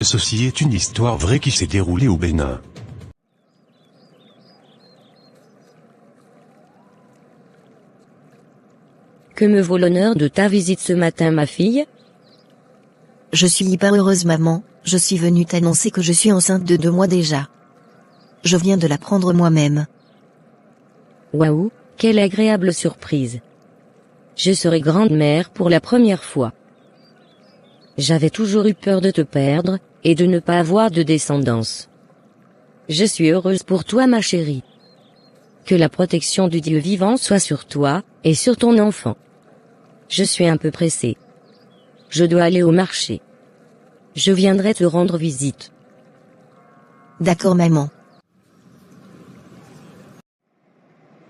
Ceci est une histoire vraie qui s'est déroulée au Bénin. Que me vaut l'honneur de ta visite ce matin, ma fille? Je suis hyper heureuse, maman. Je suis venue t'annoncer que je suis enceinte de 2 mois déjà. Je viens de l'apprendre moi-même. Waouh, quelle agréable surprise. Je serai grande-mère pour la première fois. J'avais toujours eu peur de te perdre, et de ne pas avoir de descendance. Je suis heureuse pour toi, ma chérie. Que la protection du Dieu vivant soit sur toi, et sur ton enfant. Je suis un peu pressée. Je dois aller au marché. Je viendrai te rendre visite. D'accord, maman.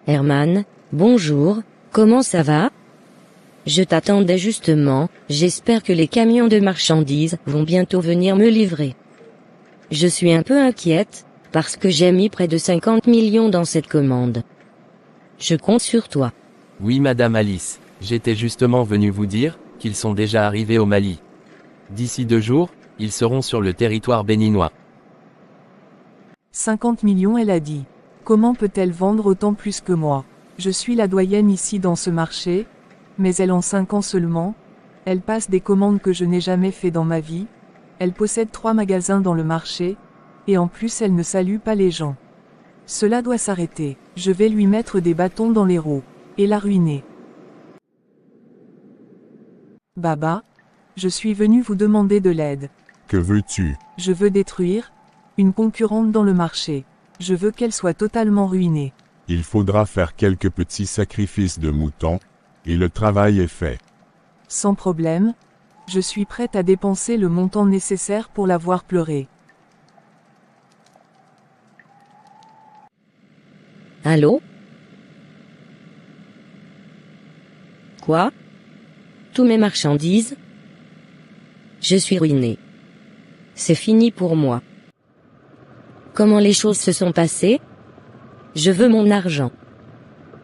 Herman, bonjour, comment ça va? Je t'attendais justement, j'espère que les camions de marchandises vont bientôt venir me livrer. Je suis un peu inquiète, parce que j'ai mis près de 50 millions dans cette commande. Je compte sur toi. Oui, Madame Alice, j'étais justement venu vous dire qu'ils sont déjà arrivés au Mali. D'ici 2 jours, ils seront sur le territoire béninois. 50 millions, elle a dit. Comment peut-elle vendre autant plus que moi? Je suis la doyenne ici dans ce marché, mais elle en 5 ans seulement. Elle passe des commandes que je n'ai jamais fait dans ma vie. Elle possède 3 magasins dans le marché, et en plus elle ne salue pas les gens. Cela doit s'arrêter. Je vais lui mettre des bâtons dans les roues, et la ruiner. Baba, je suis venu vous demander de l'aide. Que veux-tu? Je veux détruire une concurrente dans le marché. Je veux qu'elle soit totalement ruinée. Il faudra faire quelques petits sacrifices de moutons, et le travail est fait. Sans problème, je suis prête à dépenser le montant nécessaire pour la voir pleurer. Allô? Quoi? Tous mes marchandises? Je suis ruinée. C'est fini pour moi. Comment les choses se sont passées? Je veux mon argent.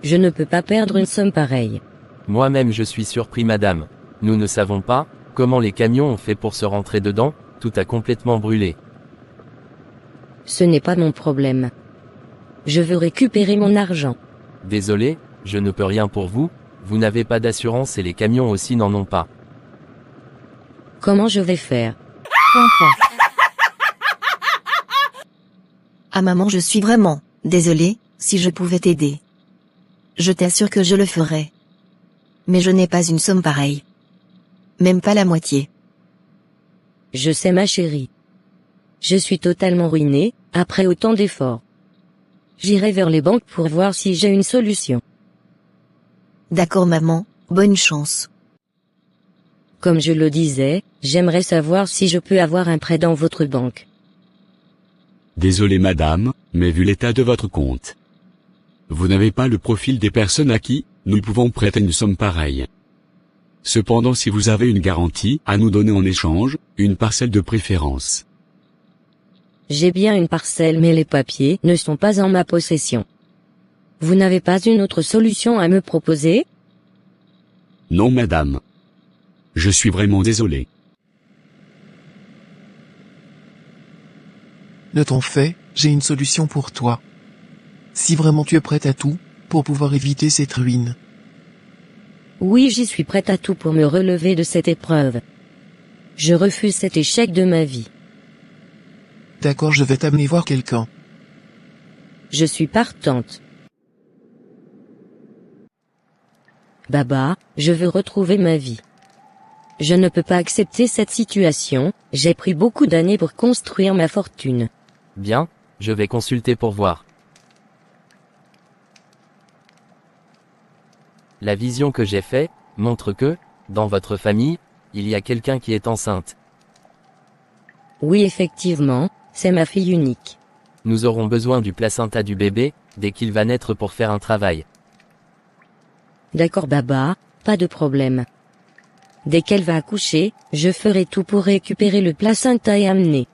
Je ne peux pas perdre une somme pareille. Moi-même je suis surpris, Madame. Nous ne savons pas comment les camions ont fait pour se rentrer dedans, tout a complètement brûlé. Ce n'est pas mon problème. Je veux récupérer mon argent. Désolé, je ne peux rien pour vous, vous n'avez pas d'assurance et les camions aussi n'en ont pas. Comment je vais faire? Point. Ah maman, je suis vraiment désolée. Si je pouvais t'aider, je t'assure que je le ferais. Mais je n'ai pas une somme pareille. Même pas la moitié. Je sais, ma chérie. Je suis totalement ruinée, après autant d'efforts. J'irai vers les banques pour voir si j'ai une solution. D'accord maman, bonne chance. Comme je le disais, j'aimerais savoir si je peux avoir un prêt dans votre banque. Désolé madame, mais vu l'état de votre compte, vous n'avez pas le profil des personnes à qui nous pouvons prêter une somme pareille. Cependant, si vous avez une garantie à nous donner en échange, une parcelle de préférence. J'ai bien une parcelle, mais les papiers ne sont pas en ma possession. Vous n'avez pas une autre solution à me proposer? Non madame. Je suis vraiment désolé. Ne t'en fais, j'ai une solution pour toi. Si vraiment tu es prête à tout, pour pouvoir éviter cette ruine. Oui, j'y suis prête à tout pour me relever de cette épreuve. Je refuse cet échec de ma vie. D'accord, je vais t'amener voir quelqu'un. Je suis partante. Baba, je veux retrouver ma vie. Je ne peux pas accepter cette situation, j'ai pris beaucoup d'années pour construire ma fortune. Bien, je vais consulter pour voir. La vision que j'ai faite montre que, dans votre famille, il y a quelqu'un qui est enceinte. Oui, effectivement, c'est ma fille unique. Nous aurons besoin du placenta du bébé, dès qu'il va naître pour faire un travail. D'accord Baba, pas de problème. Dès qu'elle va accoucher, je ferai tout pour récupérer le placenta et amener.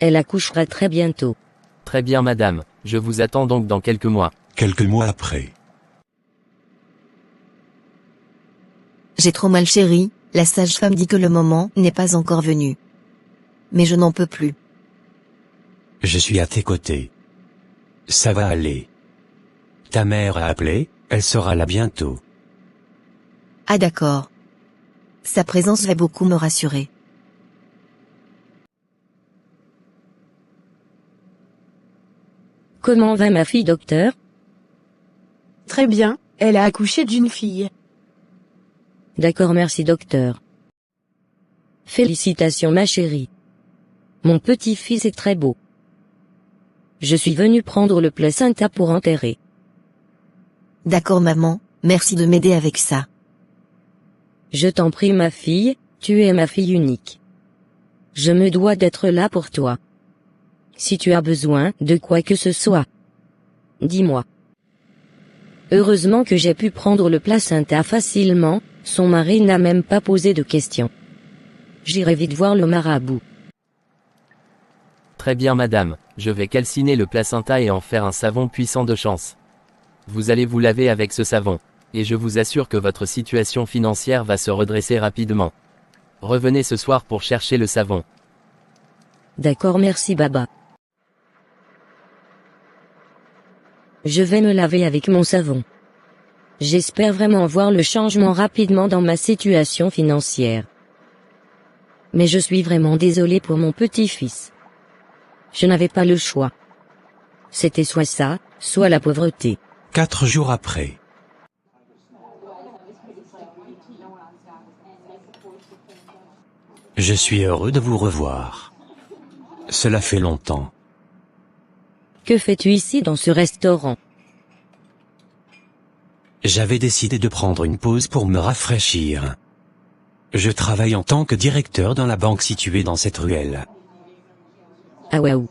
Elle accouchera très bientôt. Très bien madame, je vous attends donc dans quelques mois. Quelques mois après. J'ai trop mal chérie, la sage-femme dit que le moment n'est pas encore venu. mais je n'en peux plus. Je suis à tes côtés. Ça va aller. Ta mère a appelé, elle sera là bientôt. Ah d'accord. Sa présence va beaucoup me rassurer. Comment va ma fille, docteur? Très bien, elle a accouché d'une fille. D'accord, merci, docteur. Félicitations, ma chérie. Mon petit-fils est très beau. Je suis venu prendre le placenta pour enterrer. D'accord maman, merci de m'aider avec ça. Je t'en prie, ma fille, tu es ma fille unique. Je me dois d'être là pour toi. Si tu as besoin de quoi que ce soit, dis-moi. Heureusement que j'ai pu prendre le placenta facilement, son mari n'a même pas posé de questions. J'irai vite voir le marabout. Très bien madame, je vais calciner le placenta et en faire un savon puissant de chance. Vous allez vous laver avec ce savon, et je vous assure que votre situation financière va se redresser rapidement. Revenez ce soir pour chercher le savon. D'accord, merci Baba. Je vais me laver avec mon savon. J'espère vraiment voir le changement rapidement dans ma situation financière. Mais je suis vraiment désolée pour mon petit-fils. Je n'avais pas le choix. C'était soit ça, soit la pauvreté. 4 jours après. Je suis heureux de vous revoir. Cela fait longtemps. Que fais-tu ici dans ce restaurant? J'avais décidé de prendre une pause pour me rafraîchir. Je travaille en tant que directeur dans la banque située dans cette ruelle. Ah waouh.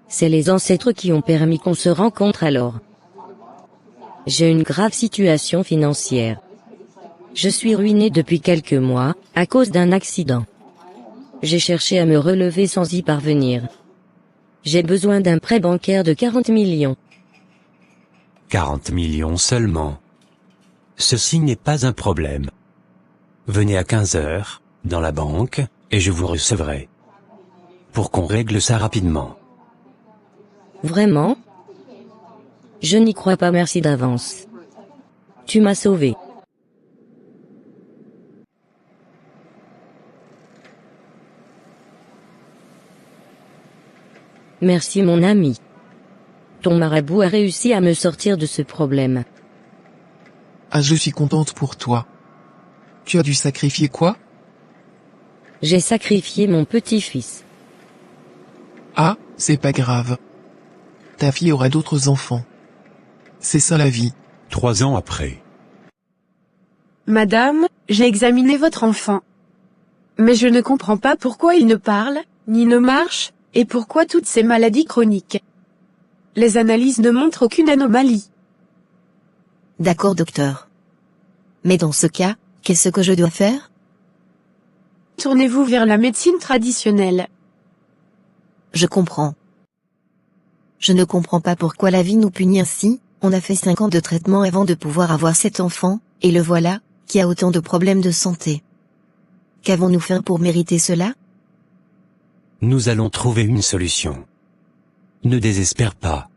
C'est les ancêtres qui ont permis qu'on se rencontre alors. J'ai une grave situation financière. Je suis ruiné depuis quelques mois, à cause d'un accident. J'ai cherché à me relever sans y parvenir. J'ai besoin d'un prêt bancaire de 40 millions. 40 millions seulement. Ceci n'est pas un problème. Venez à 15 heures, dans la banque, et je vous recevrai. Pour qu'on règle ça rapidement. Vraiment? Je n'y crois pas, merci d'avance. Tu m'as sauvé. Merci mon ami. Ton marabout a réussi à me sortir de ce problème. Ah, je suis contente pour toi. Tu as dû sacrifier quoi? J'ai sacrifié mon petit-fils. Ah, c'est pas grave. Ta fille aura d'autres enfants. C'est ça la vie. 3 ans après. Madame, j'ai examiné votre enfant. Mais je ne comprends pas pourquoi il ne parle, ni ne marche, et pourquoi toutes ces maladies chroniques. Les analyses ne montrent aucune anomalie. D'accord docteur. Mais dans ce cas, qu'est-ce que je dois faire? Tournez-vous vers la médecine traditionnelle. Je comprends. Je ne comprends pas pourquoi la vie nous punit ainsi. On a fait 5 ans de traitement avant de pouvoir avoir cet enfant, et le voilà, qui a autant de problèmes de santé. Qu'avons-nous fait pour mériter cela? Nous allons trouver une solution. Ne désespère pas.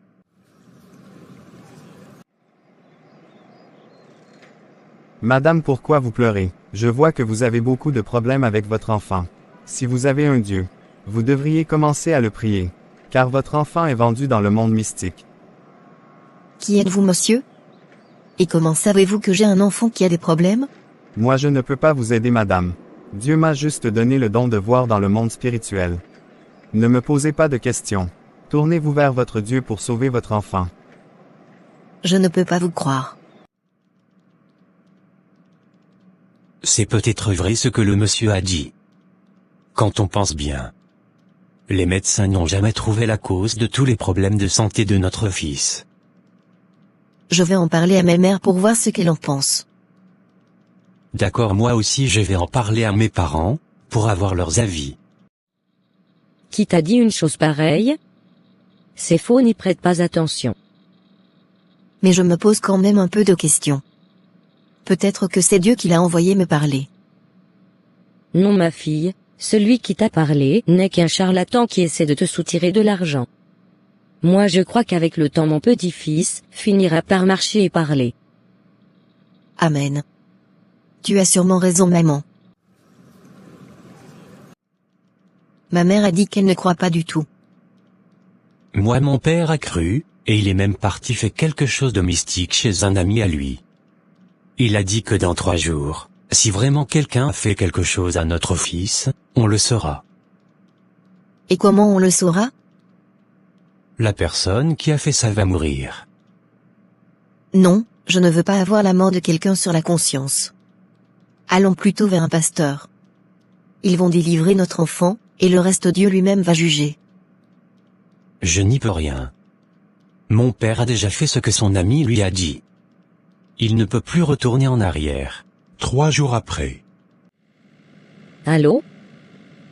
Madame, pourquoi vous pleurez? Je vois que vous avez beaucoup de problèmes avec votre enfant. Si vous avez un Dieu, vous devriez commencer à le prier. Car votre enfant est vendu dans le monde mystique. Qui êtes-vous monsieur? Et comment savez-vous que j'ai un enfant qui a des problèmes? Moi je ne peux pas vous aider madame. Dieu m'a juste donné le don de voir dans le monde spirituel. Ne me posez pas de questions. Tournez-vous vers votre Dieu pour sauver votre enfant. Je ne peux pas vous croire. C'est peut-être vrai ce que le monsieur a dit. Quand on pense bien. Les médecins n'ont jamais trouvé la cause de tous les problèmes de santé de notre fils. Je vais en parler à ma mère pour voir ce qu'elle en pense. D'accord, moi aussi je vais en parler à mes parents, pour avoir leurs avis. Qui t'a dit une chose pareille? C'est faux, n'y prête pas attention. Mais je me pose quand même un peu de questions. Peut-être que c'est Dieu qui l'a envoyé me parler. Non ma fille, celui qui t'a parlé n'est qu'un charlatan qui essaie de te soutirer de l'argent. Moi je crois qu'avec le temps mon petit-fils finira par marcher et parler. Amen. Tu as sûrement raison, maman. Ma mère a dit qu'elle ne croit pas du tout. Moi mon père a cru, et il est même parti faire quelque chose de mystique chez un ami à lui. Il a dit que dans 3 jours, si vraiment quelqu'un a fait quelque chose à notre fils, on le saura. Et comment on le saura? La personne qui a fait ça va mourir. Non, je ne veux pas avoir la mort de quelqu'un sur la conscience. Allons plutôt vers un pasteur. Ils vont délivrer notre enfant, et le reste Dieu lui-même va juger. Je n'y peux rien. Mon père a déjà fait ce que son ami lui a dit. Il ne peut plus retourner en arrière. 3 jours après. Allô?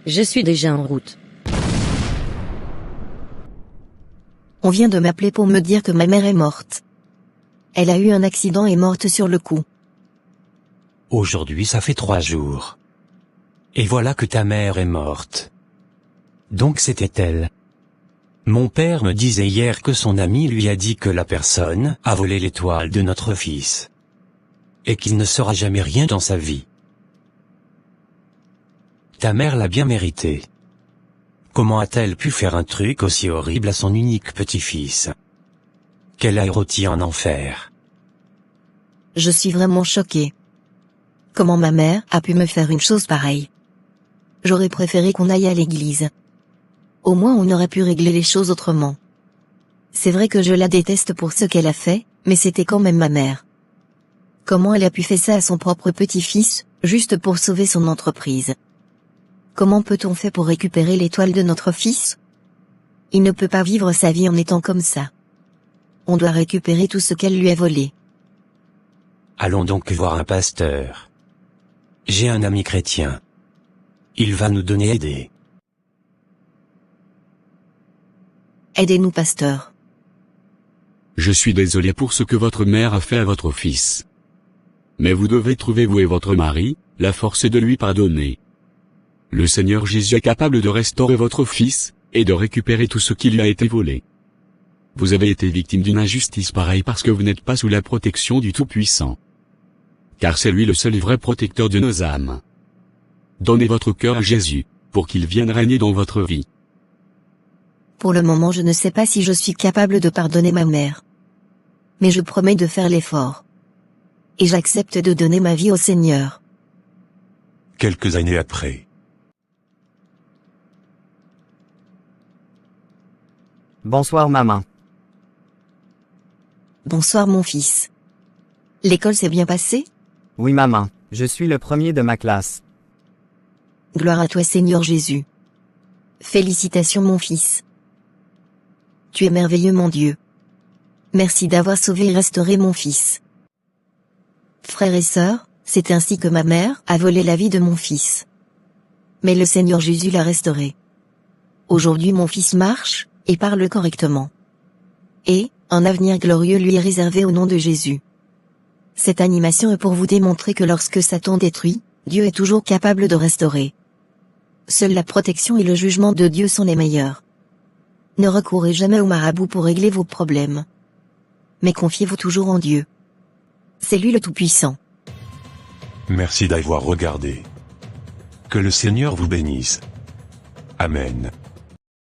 Je suis déjà en route. On vient de m'appeler pour me dire que ma mère est morte. Elle a eu un accident et est morte sur le coup. Aujourd'hui ça fait 3 jours. Et voilà que ta mère est morte. Donc c'était elle. Mon père me disait hier que son ami lui a dit que la personne a volé l'étoile de notre fils. Et qu'il ne sera jamais rien dans sa vie. Ta mère l'a bien mérité. Comment a-t-elle pu faire un truc aussi horrible à son unique petit-fils? Qu'elle aille rôti en enfer. Je suis vraiment choquée. Comment ma mère a pu me faire une chose pareille? J'aurais préféré qu'on aille à l'église. Au moins on aurait pu régler les choses autrement. C'est vrai que je la déteste pour ce qu'elle a fait, mais c'était quand même ma mère. Comment elle a pu faire ça à son propre petit-fils, juste pour sauver son entreprise? Comment peut-on faire pour récupérer l'étoile de notre fils? Il ne peut pas vivre sa vie en étant comme ça. On doit récupérer tout ce qu'elle lui a volé. Allons donc voir un pasteur. J'ai un ami chrétien. Il va nous donner aide. Aidez-nous, pasteur. Je suis désolé pour ce que votre mère a fait à votre fils. Mais vous devez trouver, vous et votre mari, la force de lui pardonner. Le Seigneur Jésus est capable de restaurer votre fils, et de récupérer tout ce qui lui a été volé. Vous avez été victime d'une injustice pareille parce que vous n'êtes pas sous la protection du Tout-Puissant. Car c'est lui le seul et vrai protecteur de nos âmes. Donnez votre cœur à Jésus, pour qu'il vienne régner dans votre vie. Pour le moment je ne sais pas si je suis capable de pardonner ma mère. Mais je promets de faire l'effort. Et j'accepte de donner ma vie au Seigneur. Quelques années après. Bonsoir maman. Bonsoir mon fils. L'école s'est bien passée? Oui maman, je suis le premier de ma classe. Gloire à toi Seigneur Jésus. Félicitations mon fils. Tu es merveilleux mon Dieu. Merci d'avoir sauvé et restauré mon fils. Frères et sœurs, c'est ainsi que ma mère a volé la vie de mon fils. Mais le Seigneur Jésus l'a restauré. Aujourd'hui mon fils marche, et parle correctement. Et, un avenir glorieux lui est réservé au nom de Jésus. Cette animation est pour vous démontrer que lorsque Satan détruit, Dieu est toujours capable de restaurer. Seule la protection et le jugement de Dieu sont les meilleurs. Ne recourez jamais au marabout pour régler vos problèmes. Mais confiez-vous toujours en Dieu. C'est lui le Tout-Puissant. Merci d'avoir regardé. Que le Seigneur vous bénisse. Amen.